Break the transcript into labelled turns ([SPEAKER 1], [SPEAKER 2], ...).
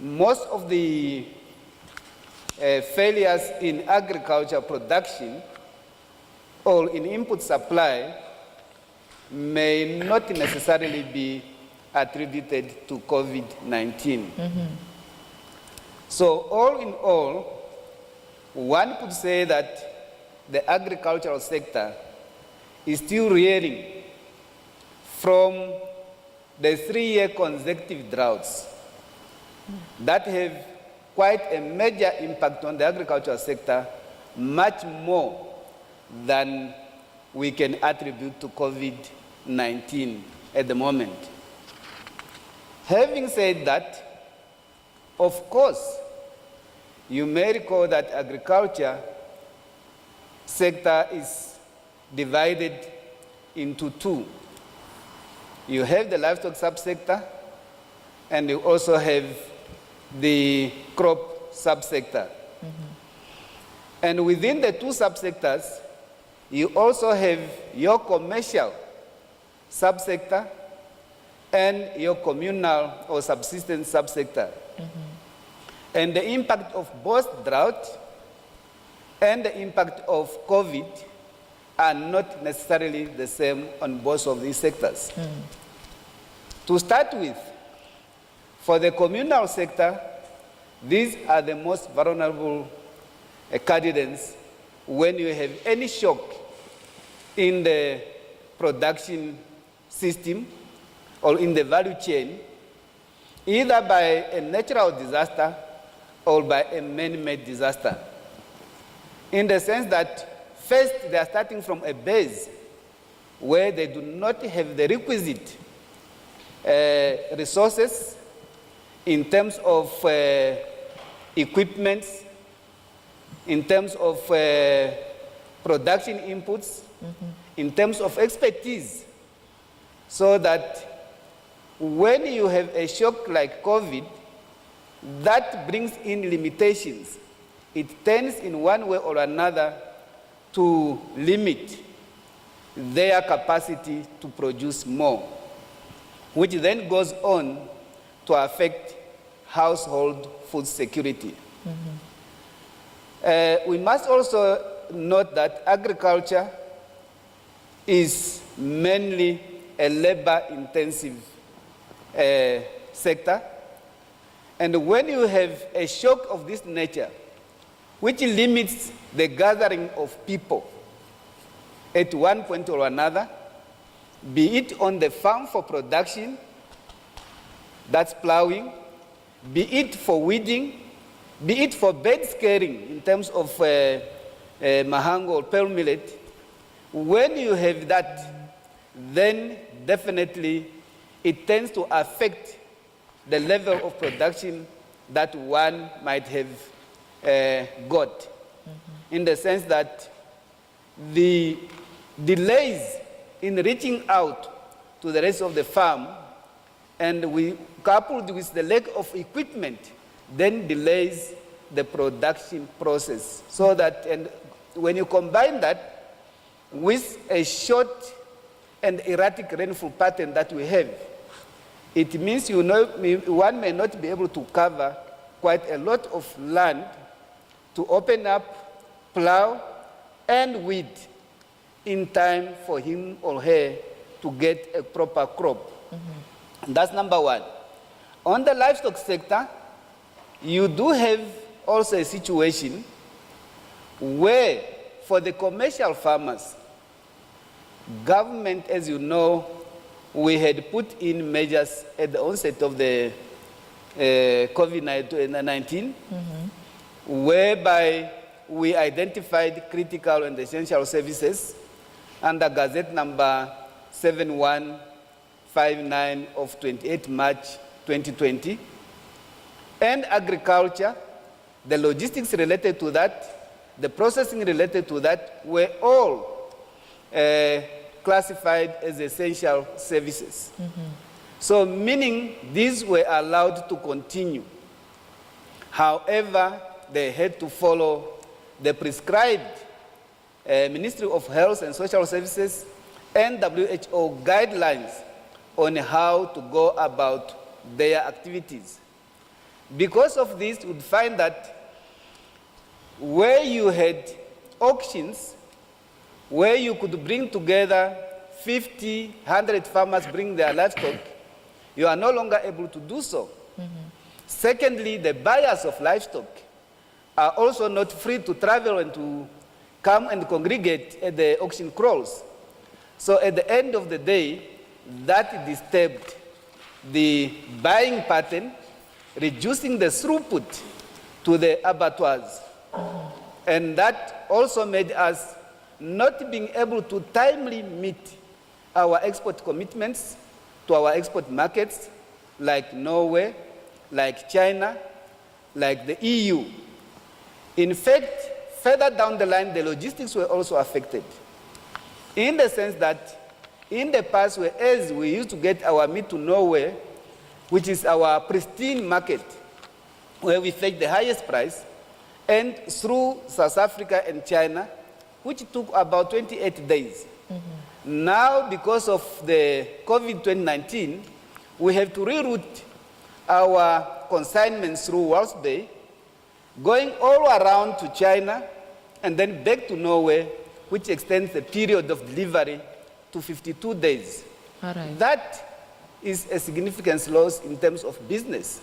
[SPEAKER 1] most of the failures in agriculture production or in input supply may not necessarily be attributed to COVID-19. So all in all, one could say that the agricultural sector is still reeling from the 3-year consecutive droughts that have quite a major impact on the agricultural sector, much more than we can attribute to COVID-19 at the moment. Having said that, of course, you may recall that agriculture sector is divided into two. You have the livestock subsector, and you also have the crop subsector. And within the two subsectors, you also have your commercial subsector and your communal or subsistence subsector. And the impact of both drought and the impact of COVID are not necessarily the same on both of these sectors. To start with, for the communal sector, these are the most vulnerable candidates when you have any shock in the production system or in the value chain, either by a natural disaster or by a man-made disaster. In the sense that first they are starting from a base where they do not have the requisite resources in terms of equipment, in terms of production inputs, in terms of expertise, so that when you have a shock like COVID, that brings in limitations. It tends in one way or another to limit their capacity to produce more, which then goes on to affect household food security. We must also note that agriculture is mainly a labor-intensive sector. And when you have a shock of this nature, which limits the gathering of people at one point or another, be it on the farm for production, that's plowing, be it for weeding, be it for bed scaring in terms of mahango or pearl millet, when you have that, then definitely it tends to affect the level of production that one might have got, in the sense that the delays in reaching out to the rest of the farm, and we coupled with the lack of equipment, then delays the production process. So that, and when you combine that with a short and erratic rainfall pattern that we have, it means one may not be able to cover quite a lot of land to open up, plow, and weed in time for him or her to get a proper crop. That's number one. On the livestock sector, you do have also a situation where for the commercial farmers, government, as you know, we had put in measures at the onset of the COVID-19, whereby we identified critical and essential services under Gazette number 7159 of 28 March 2020, and agriculture, the logistics related to that, the processing related to that, were all classified as essential services. So meaning these were allowed to continue. However, they had to follow the prescribed Ministry of Health and Social Services and WHO guidelines on how to go about their activities. Because of this, you would find that where you had auctions, where you could bring together 50, 100 farmers bring their livestock, you are no longer able to do so. Secondly, the buyers of livestock are also not free to travel and to come and congregate at the auction crawls. So at the end of the day, that disturbed the buying pattern, reducing the throughput to the abattoirs. And that also made us not being able to timely meet our export commitments to our export markets, like Norway, like China, like the EU. In fact, further down the line, the logistics were also affected, in the sense that in the past, whereas we used to get our meat to Norway, which is our pristine market, where we fetch the highest price, and through South Africa and China, which took about 28 days. Now, because of the COVID-19, we have to reroute our consignments through Walvis Bay, going all around to China, and then back to Norway, which extends the period of delivery to 52 days.
[SPEAKER 2] All right.
[SPEAKER 1] That is a significant loss in terms of business.